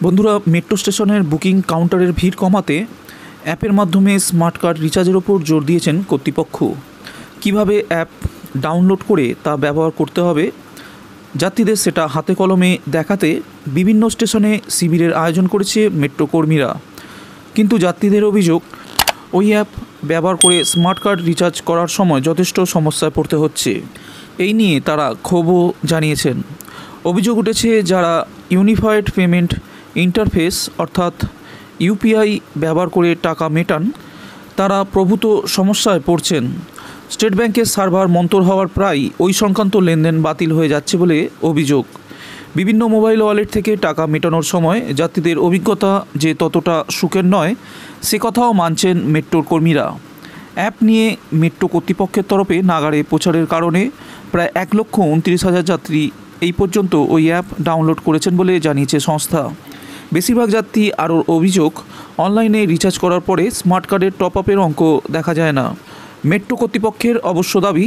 বন্ধুরা, মেট্রো স্টেশনের বুকিং কাউন্টারের ভিড় কমাতে অ্যাপের মাধ্যমে স্মার্ট কার্ড রিচার্জের ওপর জোর দিয়েছেন কর্তৃপক্ষ। কিভাবে অ্যাপ ডাউনলোড করে তা ব্যবহার করতে হবে যাত্রীদের সেটা হাতে কলমে দেখাতে বিভিন্ন স্টেশনে শিবিরের আয়োজন করেছে মেট্রো কর্মীরা। কিন্তু যাত্রীদের অভিযোগ, ওই অ্যাপ ব্যবহার করে স্মার্ট কার্ড রিচার্জ করার সময় যথেষ্ট সমস্যায় পড়তে হচ্ছে। এই নিয়ে তারা ক্ষোভও জানিয়েছেন। অভিযোগ উঠেছে, যারা ইউনিফাইড পেমেন্ট ইন্টারফেস অর্থাৎ ইউপিআই ব্যবহার করে টাকা মেটান তারা প্রভূত সমস্যায় পড়ছেন। স্টেট ব্যাংকের সার্ভার মন্তর হওয়ার প্রায় ওই সংক্রান্ত লেনদেন বাতিল হয়ে যাচ্ছে বলে অভিযোগ। বিভিন্ন মোবাইল ওয়ালেট থেকে টাকা মেটানোর সময় যাত্রীদের অভিজ্ঞতা যে ততটা সুখের নয়, সে কথাও মানছেন মেট্রোর কর্মীরা। অ্যাপ নিয়ে মেট্রো কর্তৃপক্ষের তরফে নাগাড়ে প্রচারের কারণে প্রায় 1,29,000 যাত্রী এই পর্যন্ত ওই অ্যাপ ডাউনলোড করেছেন বলে জানিয়েছে সংস্থা। বেশিরভাগ যাত্রী আরও অভিযোগ, অনলাইনে রিচার্জ করার পরে স্মার্ট কার্ডের টপ আপের অঙ্ক দেখা যায় না। মেট্রো কর্তৃপক্ষের অবশ্য দাবি,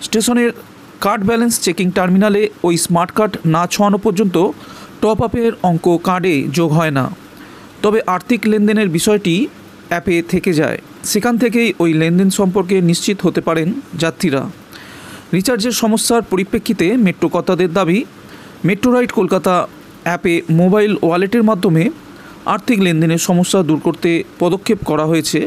স্টেশনের কার্ড ব্যালেন্স চেকিং টার্মিনালে ওই স্মার্ট কার্ড না ছোঁয়ানো পর্যন্ত টপ আপের অঙ্ক কার্ডে যোগ হয় না। তবে আর্থিক লেনদেনের বিষয়টি অ্যাপে থেকে যায়, সেখান থেকেই ওই লেনদেন সম্পর্কে নিশ্চিত হতে পারেন যাত্রীরা। রিচার্জের সমস্যার পরিপ্রেক্ষিতে মেট্রো কর্তাদের দাবি, মেট্রো রাইড কলকাতা অ্যাপে মোবাইল ওয়ালেটের মাধ্যমে আর্থিক লেনদেনের সমস্যা দূর করতে পদক্ষেপ করা হয়েছে।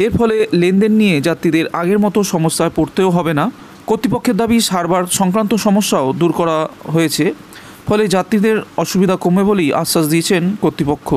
এর ফলে লেনদেন নিয়ে যাত্রীদের আগের মতো সমস্যায় পড়তেও হবে না। কর্তৃপক্ষের দাবি, সার্ভার সংক্রান্ত সমস্যাও দূর করা হয়েছে, ফলে যাত্রীদের অসুবিধা কমবে বলেই আশ্বাস দিয়েছেন কর্তৃপক্ষ।